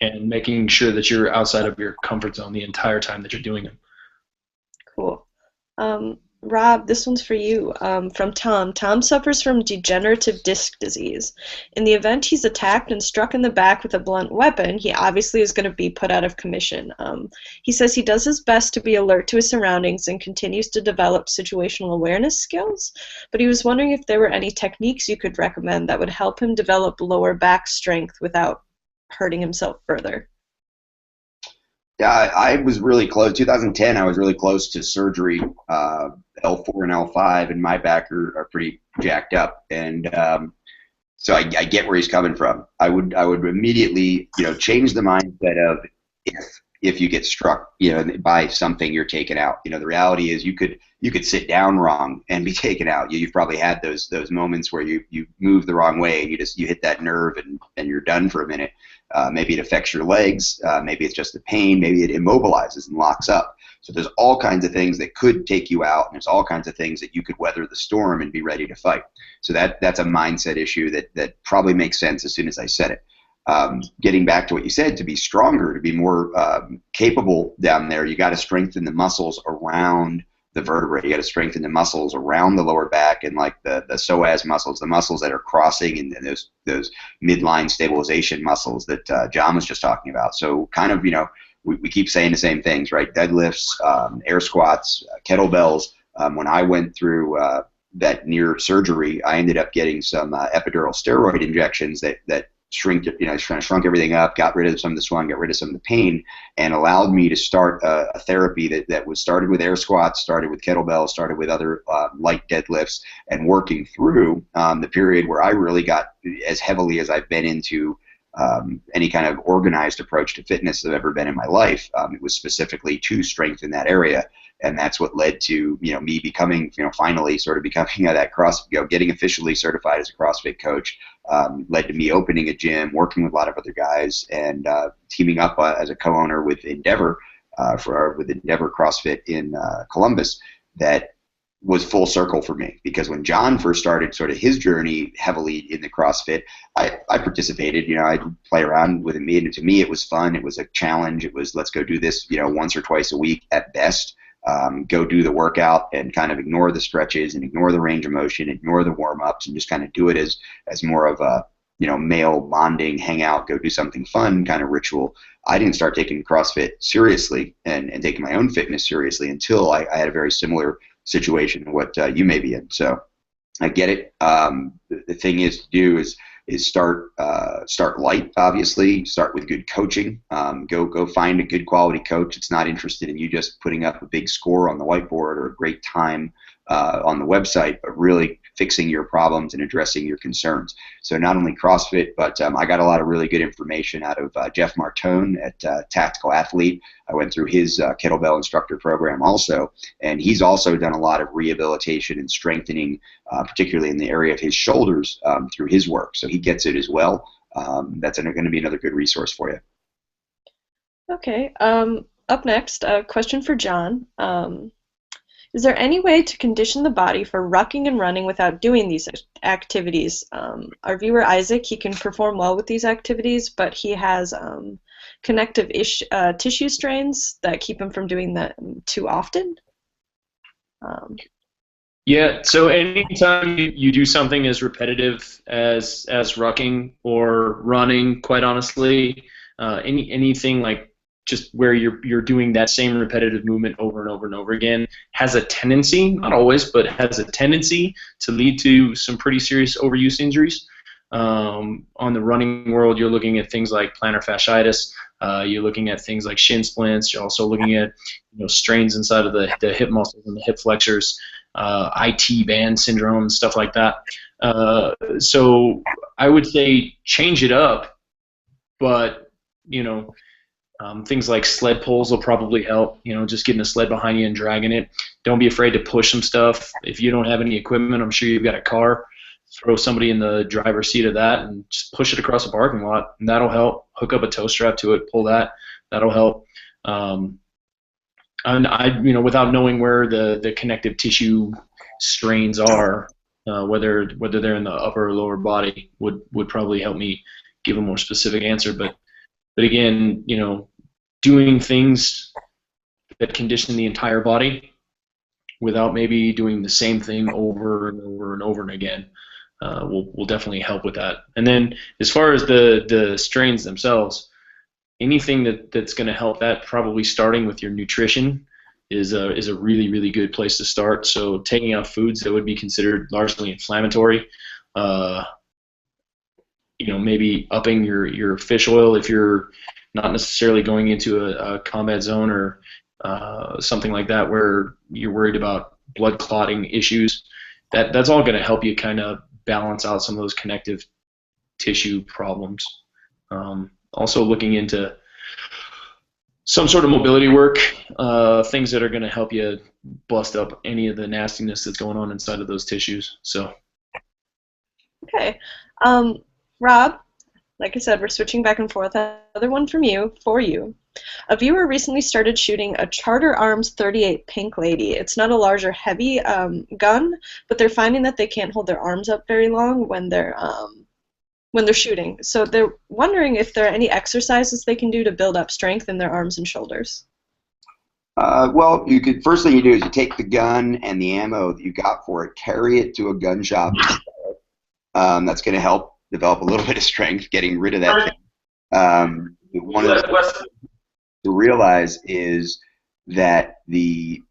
and making sure that you're outside of your comfort zone the entire time that you're doing them. Cool. Rob, this one's for you. From Tom. Tom suffers from degenerative disc disease. In the event he's attacked and struck in the back with a blunt weapon, he obviously is going to be put out of commission. He says he does his best to be alert to his surroundings and continues to develop situational awareness skills, but he was wondering if there were any techniques you could recommend that would help him develop lower back strength without hurting himself further. Yeah, I was really close. 2010, I was really close to surgery. L4 and L5, and my back are pretty jacked up, and so I get where he's coming from. I would immediately, change the mindset of if you get struck, by something, you're taken out. The reality is you could sit down wrong and be taken out. You've probably had those moments where you move the wrong way and you hit that nerve and you're done for a minute. Maybe it affects your legs. Maybe it's just the pain. Maybe it immobilizes and locks up. So there's all kinds of things that could take you out, and there's all kinds of things that you could weather the storm and be ready to fight. So that's a mindset issue that probably makes sense as soon as I said it. Getting back to what you said, to be stronger, to be more capable down there, you got to strengthen the muscles around the vertebrae. You got to strengthen the muscles around the lower back, and like the psoas muscles, the muscles that are crossing, and those midline stabilization muscles that John was just talking about. So kind of, we keep saying the same things, right? Deadlifts, air squats, kettlebells. When I went through that near surgery, I ended up getting some epidural steroid injections that shrunk everything up, got rid of some of the swelling, got rid of some of the pain, and allowed me to start a therapy that was started with air squats, started with kettlebells, started with other light deadlifts, and working through the period where I really got as heavily as I've been into any kind of organized approach to fitness that I've ever been in my life. It was specifically to strengthen that area. And that's what led to me becoming, finally sort of becoming that getting officially certified as a CrossFit coach. Led to me opening a gym, working with a lot of other guys, and teaming up as a co-owner with Endeavor with Endeavor CrossFit in Columbus. That was full circle for me, because when John first started sort of his journey heavily in the CrossFit, I participated. I'd play around with him, and to me it was fun. It was a challenge. It was, let's go do this once or twice a week at best. Go do the workout and kind of ignore the stretches and ignore the range of motion, ignore the warm-ups, and just kind of do it as more of a male bonding, hang out, go do something fun kind of ritual. I didn't start taking CrossFit seriously and taking my own fitness seriously until I had a very similar situation to what you may be in. So I get it. The thing is to do is start light. Obviously, start with good coaching. Go find a good quality coach that's not interested in you just putting up a big score on the whiteboard or a great time on the website, but really fixing your problems and addressing your concerns. So not only CrossFit, but I got a lot of really good information out of Jeff Martone at Tactical Athlete. I went through his kettlebell instructor program also, and he's also done a lot of rehabilitation and strengthening, particularly in the area of his shoulders through his work. So he gets it as well. That's going to be another good resource for you. Okay. Up next, a question for John. Is there any way to condition the body for rucking and running without doing these activities? Our viewer Isaac, he can perform well with these activities, but he has connective tissue strains that keep him from doing that too often. Yeah, so anytime you do something as repetitive as rucking or running, quite honestly, anything like just where you're doing that same repetitive movement over and over and over again has a tendency, not always, but has a tendency to lead to some pretty serious overuse injuries. On the running world, you're looking at things like plantar fasciitis. You're looking at things like shin splints. You're also looking at strains inside of the hip muscles and the hip flexors, IT band syndrome, stuff like that. So I would say change it up, but things like sled pulls will probably help. Just getting a sled behind you and dragging it. Don't be afraid to push some stuff. If you don't have any equipment, I'm sure you've got a car. throw somebody in the driver's seat of that and just push it across the parking lot, and that'll help. Hook up a toe strap to it, pull that, that'll help. And without knowing where the connective tissue strains are, whether they're in the upper or lower body, would probably help me give a more specific answer. But again, doing things that condition the entire body without maybe doing the same thing over and over and over and again will definitely help with that. And then as far as the strains themselves, anything that's going to help that, probably starting with your nutrition is a really, really good place to start. So taking out foods that would be considered largely inflammatory, maybe upping your fish oil if you're not necessarily going into a combat zone or something like that where you're worried about blood clotting issues. That's all going to help you kind of balance out some of those connective tissue problems. Also looking into some sort of mobility work, things that are going to help you bust up any of the nastiness that's going on inside of those tissues. So. Okay. Rob, like I said, we're switching back and forth. Another one from you, for you. A viewer recently started shooting a Charter Arms 38 Pink Lady. It's not a large or heavy gun, but they're finding that they can't hold their arms up very long when they're shooting. So they're wondering if there are any exercises they can do to build up strength in their arms and shoulders. Well, first thing you do is you take the gun and the ammo that you got for it, carry it to a gun shop. That's going to help develop a little bit of strength, getting rid of that thing. One of the things to realize is that the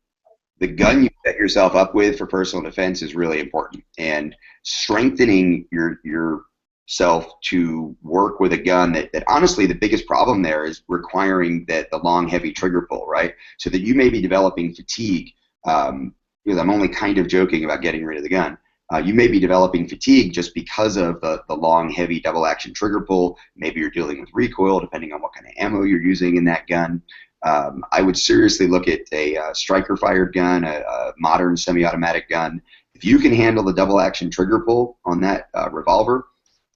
gun you set yourself up with for personal defense is really important, and strengthening yourself to work with a gun that honestly the biggest problem there is requiring the long heavy trigger pull, right? So that you may be developing fatigue, because I'm only kind of joking about getting rid of the gun. You may be developing fatigue just because of the long, heavy double-action trigger pull. Maybe you're dealing with recoil, depending on what kind of ammo you're using in that gun. I would seriously look at a striker-fired gun, a modern semi-automatic gun. If you can handle the double-action trigger pull on that revolver,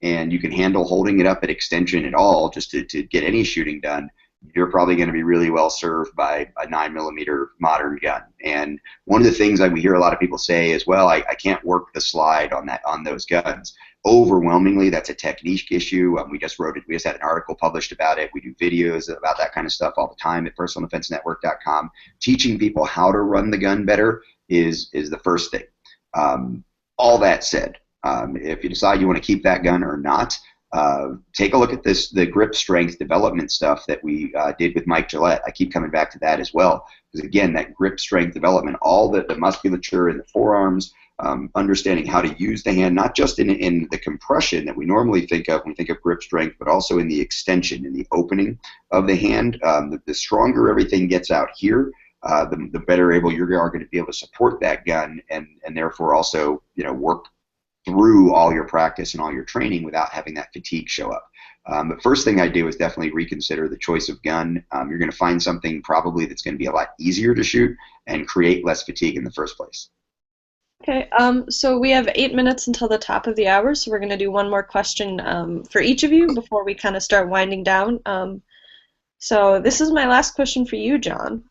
and you can handle holding it up at extension at all, just to get any shooting done, you're probably going to be really well served by a 9mm modern gun. And one of the things that we hear a lot of people say is, well, I can't work the slide on those guns. Overwhelmingly, that's a technique issue. We just had an article published about it. We do videos about that kind of stuff all the time at personaldefensenetwork.com. Teaching people how to run the gun better is the first thing. All that said, if you decide you want to keep that gun or not, take a look at the grip strength development stuff that we did with Mike Gillette. I keep coming back to that as well, because again, that grip strength development, all the musculature in the forearms, understanding how to use the hand, not just in the compression that we normally think of when we think of grip strength, but also in the extension, in the opening of the hand. The stronger everything gets out here, the better able you are going to be able to support that gun, and therefore also work through all your practice and all your training without having that fatigue show up. The first thing I do is definitely reconsider the choice of gun. You're going to find something probably that's going to be a lot easier to shoot and create less fatigue in the first place. Okay, so we have 8 minutes until the top of the hour, so we're going to do one more question for each of you before we kind of start winding down. So this is my last question for you, John.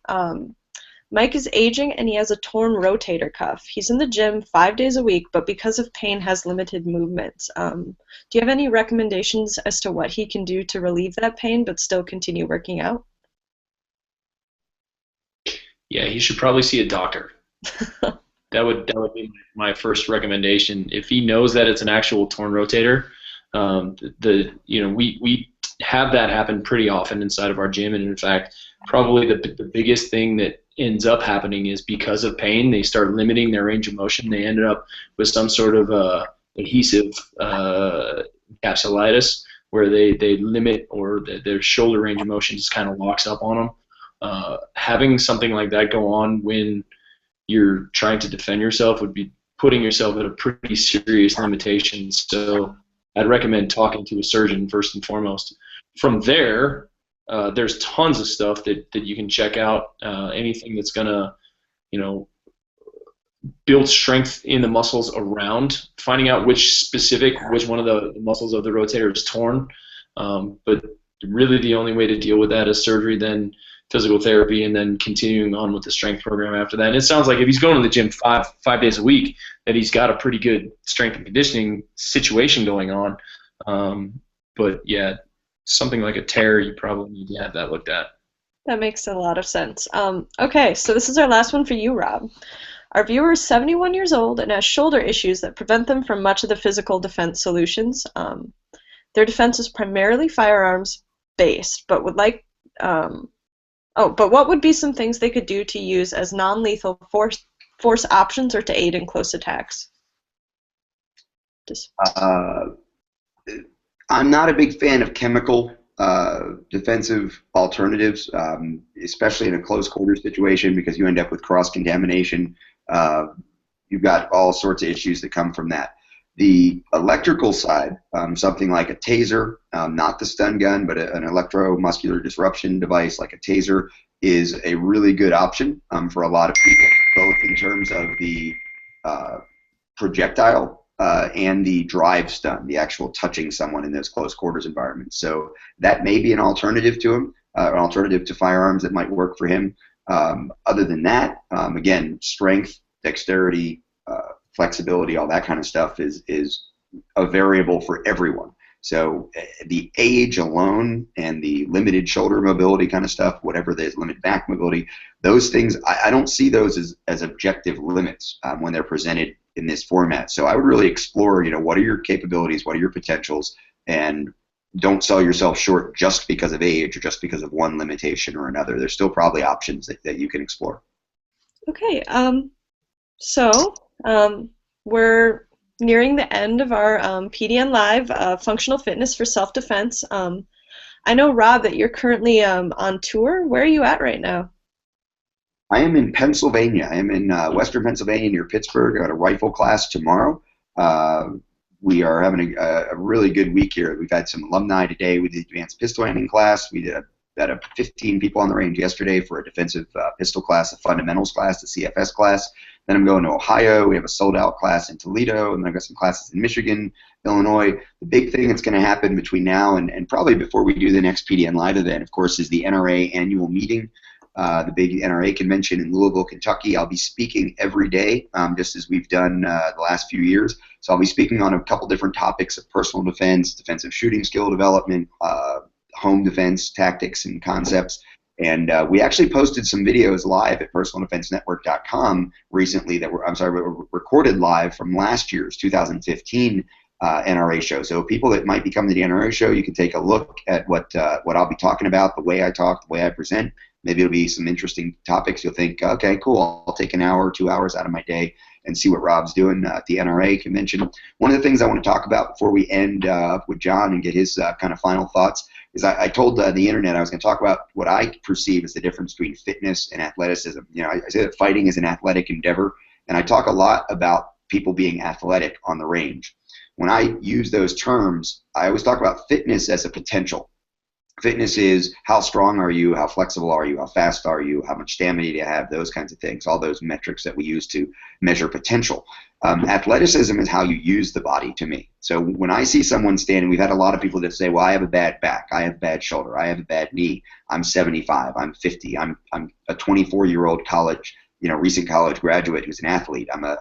Mike is aging and he has a torn rotator cuff. He's in the gym 5 days a week, but because of pain has limited movements. Do you have any recommendations as to what he can do to relieve that pain but still continue working out? Yeah, he should probably see a doctor. That would be my first recommendation. If he knows that it's an actual torn rotator, we have that happen pretty often inside of our gym, and in fact, probably the biggest thing that ends up happening is because of pain, they start limiting their range of motion. They ended up with some sort of adhesive capsulitis where they limit, or their shoulder range of motion just kind of locks up on them. Having something like that go on when you're trying to defend yourself would be putting yourself at a pretty serious limitation. So I'd recommend talking to a surgeon first and foremost. From there, there's tons of stuff that you can check out. Anything that's gonna, build strength in the muscles around, finding out which one of the muscles of the rotator is torn. But really the only way to deal with that is surgery, then physical therapy, and then continuing on with the strength program after that. And it sounds like if he's going to the gym five days a week, that he's got a pretty good strength and conditioning situation going on. But yeah, something like a tear, you probably need to have that looked at. That makes a lot of sense. Okay, so this is our last one for you, Rob. Our viewer is 71 years old and has shoulder issues that prevent them from much of the physical defense solutions. Their defense is primarily firearms based, but would like but what would be some things they could do to use as non-lethal force options or to aid in close attacks? I'm not a big fan of chemical defensive alternatives, especially in a close quarter situation, because you end up with cross-contamination. You've got all sorts of issues that come from that. The electrical side, something like a taser, not the stun gun, but an electromuscular disruption device like a taser, is a really good option for a lot of people, both in terms of the projectile and the drive stun, the actual touching someone in those close quarters environments. So that may be an alternative to him, an alternative to firearms that might work for him. Other than that, again, strength, dexterity, flexibility, all that kind of stuff is a variable for everyone. So the age alone and the limited shoulder mobility kind of stuff, whatever the limited back mobility, those things, I don't see those as objective limits when they're presented in this format. So I would really explore, what are your capabilities, what are your potentials, and don't sell yourself short just because of age or just because of one limitation or another. There's still probably options that you can explore. Okay, so we're nearing the end of our PDN Live Functional Fitness for Self-Defense. I know, Rob, that you're currently on tour. Where are you at right now? I am in Pennsylvania. I am in western Pennsylvania near Pittsburgh. I got a rifle class tomorrow. We are having a really good week here. We've had some alumni today. We did advanced pistol handling class. We had 15 people on the range yesterday for a defensive pistol class, a fundamentals class, a CFS class. Then I'm going to Ohio. We have a sold-out class in Toledo, and then I've got some classes in Michigan, Illinois. The big thing that's going to happen between now and probably before we do the next PDN Live event, of course, is the NRA annual meeting, the big NRA convention in Louisville, Kentucky. I'll be speaking every day, just as we've done the last few years. So I'll be speaking on a couple different topics of personal defense, defensive shooting skill development, home defense tactics and concepts. And we actually posted some videos live at personaldefensenetwork.com recently that were recorded live from last year's 2015 NRA show. So people that might be coming to the NRA show, you can take a look at what I'll be talking about, the way I talk, the way I present. Maybe it'll be some interesting topics. You'll think, okay, cool, I'll take an hour or 2 hours out of my day and see what Rob's doing at the NRA convention. One of the things I want to talk about before we end with John and get his kind of final thoughts is I told the internet I was going to talk about what I perceive as the difference between fitness and athleticism. I say that fighting is an athletic endeavor, and I talk a lot about people being athletic on the range. When I use those terms, I always talk about fitness as a potential. Fitness is how strong are you, how flexible are you, how fast are you, how much stamina do you have, those kinds of things, all those metrics that we use to measure potential. Athleticism is how you use the body to me. So when I see someone standing, we've had a lot of people that say, well, I have a bad back, I have a bad shoulder, I have a bad knee, I'm 75, I'm 50, I'm a 24-year-old recent college graduate who's an athlete, I'm a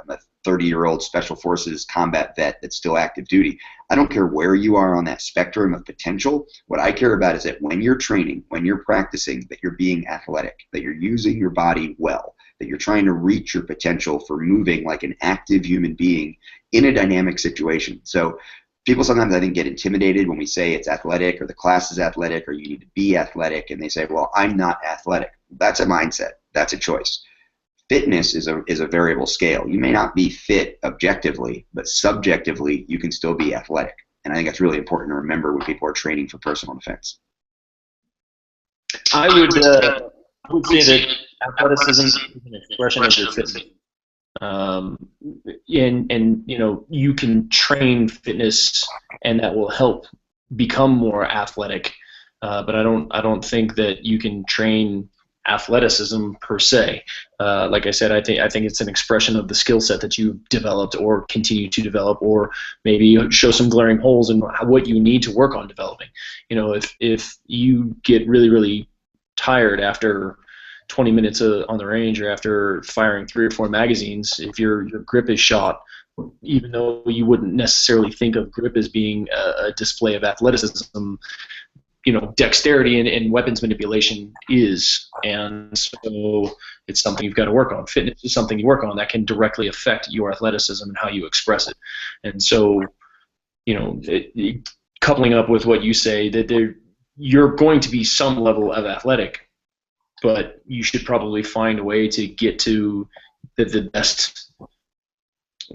30-year-old Special Forces combat vet that's still active duty. I don't care where you are on that spectrum of potential. What I care about is that when you're training, when you're practicing, that you're being athletic, that you're using your body well, that you're trying to reach your potential for moving like an active human being in a dynamic situation. So people sometimes, I think, get intimidated when we say it's athletic or the class is athletic or you need to be athletic, and they say, well, I'm not athletic. That's a mindset. That's a choice. Fitness is a variable scale. You may not be fit objectively, but subjectively you can still be athletic. And I think that's really important to remember when people are training for personal defense. I would say that athleticism is an expression of your fitness. And you can train fitness, and that will help become more athletic. But I don't think that you can train athleticism per se. Like I said, I think it's an expression of the skill set that you've developed or continue to develop, or maybe show some glaring holes in what you need to work on developing. You know, if you get really, really tired after 20 minutes on the range, or after firing 3 or 4 magazines, if your grip is shot, even though you wouldn't necessarily think of grip as being a display of athleticism, you know, dexterity and weapons manipulation is, and so it's something you've got to work on. Fitness is something you work on that can directly affect your athleticism and how you express it. And so, you know, coupling up with what you say, that you're going to be some level of athletic, but you should probably find a way to get to the best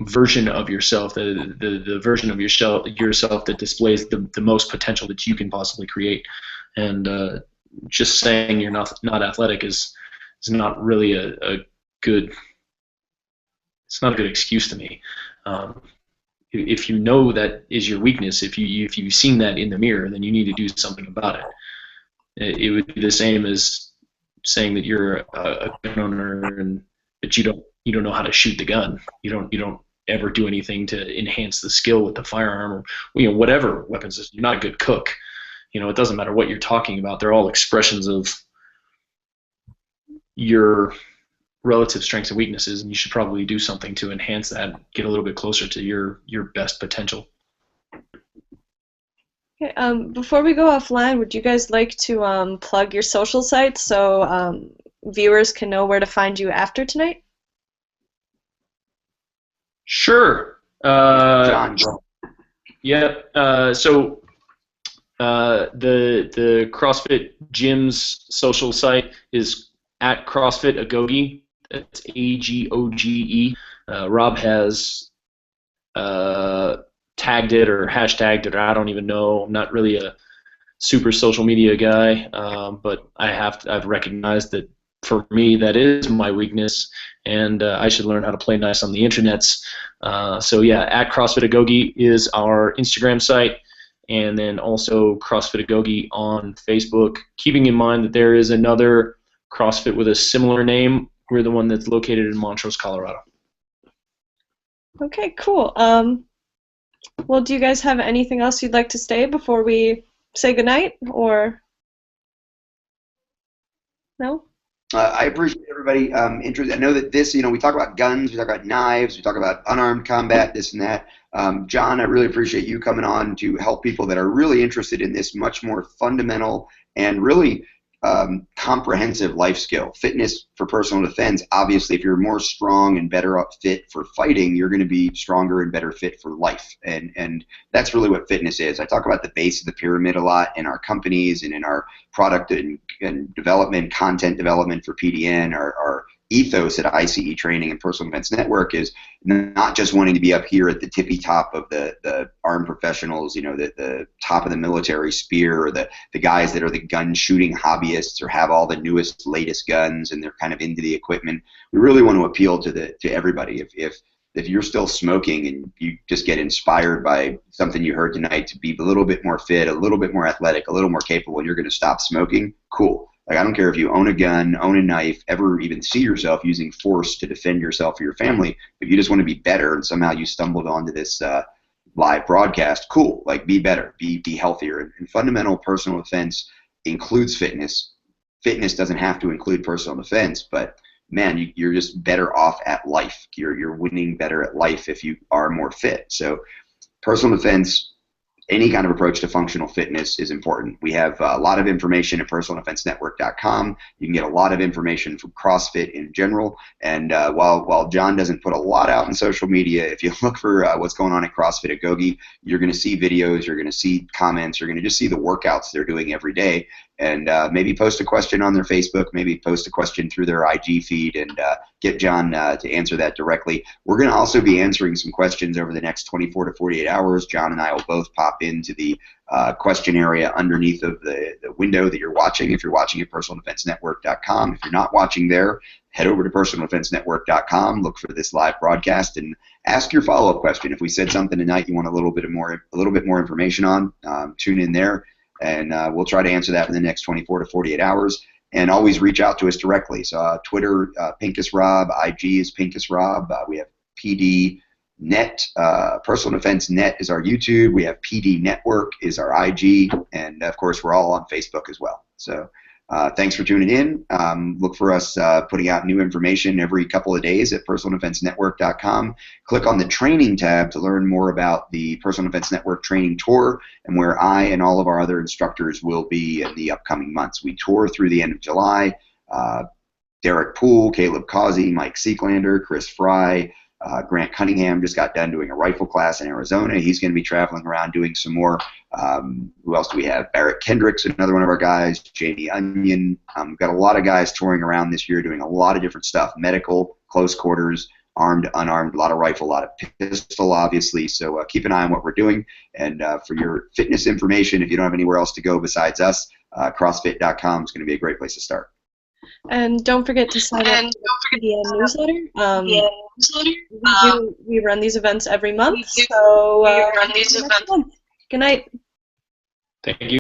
version of yourself, the version of yourself that displays the most potential that you can possibly create. And just saying you're not athletic is not really a good, it's not a good excuse to me. If you know that is your weakness, if you've seen that in the mirror, then you need to do something about it. It would be the same as saying that you're a gun owner and that you don't know how to shoot the gun. You don't ever do anything to enhance the skill with the firearm, or, you know, whatever weapons. You're not a good cook. You know, it doesn't matter what you're talking about. They're all expressions of your relative strengths and weaknesses, and you should probably do something to enhance that, get a little bit closer to your best potential. Okay, before we go offline, would you guys like to plug your social sites so viewers can know where to find you after tonight? Sure. John. Yeah. So the CrossFit Gym's social site is at CrossFit Agoge. That's AGOGE. Rob has tagged it or hashtagged it, or I don't even know. I'm not really a super social media guy, but I've recognized that for me that is my weakness, and I should learn how to play nice on the internets. So yeah, at CrossFit Agoge is our Instagram site, and then also CrossFit Agoge on Facebook. Keeping in mind that there is another CrossFit with a similar name. We're the one that's located in Montrose, Colorado. Okay, cool. Well, do you guys have anything else you'd like to say before we say goodnight, or no? I appreciate everybody interested. I know that this, you know, we talk about guns, we talk about knives, we talk about unarmed combat, this and that. John, I really appreciate you coming on to help people that are really interested in this much more fundamental and really comprehensive life skill. Fitness for personal defense. Obviously, if you're more strong and better fit for fighting, you're going to be stronger and better fit for life. And that's really what fitness is. I talk about the base of the pyramid a lot in our companies and in our product and development, content development for PDN. Our ethos at ICE Training and Personal Defense Network is not just wanting to be up here at the tippy top of the armed professionals, you know, the top of the military spear, or the guys that are the gun shooting hobbyists or have all the newest, latest guns and they're kind of into the equipment. We really want to appeal to everybody. If you're still smoking and you just get inspired by something you heard tonight to be a little bit more fit, a little bit more athletic, a little more capable, and you're going to stop smoking, cool. Like, I don't care if you own a gun, own a knife, ever even see yourself using force to defend yourself or your family. If you just want to be better and somehow you stumbled onto this live broadcast, cool. Like, be better, be healthier. And fundamental personal defense includes fitness. Fitness doesn't have to include personal defense, but man, you're just better off at life. You're winning better at life if you are more fit. So personal defense, any kind of approach to functional fitness is important. We have a lot of information at personaldefensenetwork.com. You can get a lot of information from CrossFit in general. And while John doesn't put a lot out in social media, if you look for what's going on at CrossFit Agoge, you're going to see videos, you're going to see comments, you're going to just see the workouts they're doing every day. And maybe post a question on their Facebook, maybe post a question through their IG feed, and get John to answer that directly. We're going to also be answering some questions over the next 24 to 48 hours. John and I will both pop into the question area underneath of the window that you're watching. If you're watching at personaldefensenetwork.com, if you're not watching there, head over to personaldefensenetwork.com, look for this live broadcast, and ask your follow-up question. If we said something tonight you want a little bit more information on, tune in there. And we'll try to answer that in the next 24 to 48 hours. and always reach out to us directly. So Twitter, Pincus Rob, IG is Pincus Rob. We have PD Net, Personal Defense Net is our YouTube. We have PD Network is our IG, and of course we're all on Facebook as well. So thanks for tuning in. Look for us putting out new information every couple of days at personaldefensenetwork.com. Click on the training tab to learn more about the Personal Defense Network training tour and where I and all of our other instructors will be in the upcoming months. We tour through the end of July. Derek Poole, Caleb Causey, Mike Seeklander, Chris Fry, Grant Cunningham just got done doing a rifle class in Arizona. He's going to be traveling around doing some more. Who else do we have? Barrett Kendricks, another one of our guys. Jamie Onion. We've got a lot of guys touring around this year doing a lot of different stuff. Medical, close quarters, armed, unarmed, a lot of rifle, a lot of pistol, obviously. So keep an eye on what we're doing. And for your fitness information, if you don't have anywhere else to go besides us, CrossFit.com is going to be a great place to start. And don't forget to sign up for the PDN newsletter. We run these events every month, so next month. Good night. Thank you.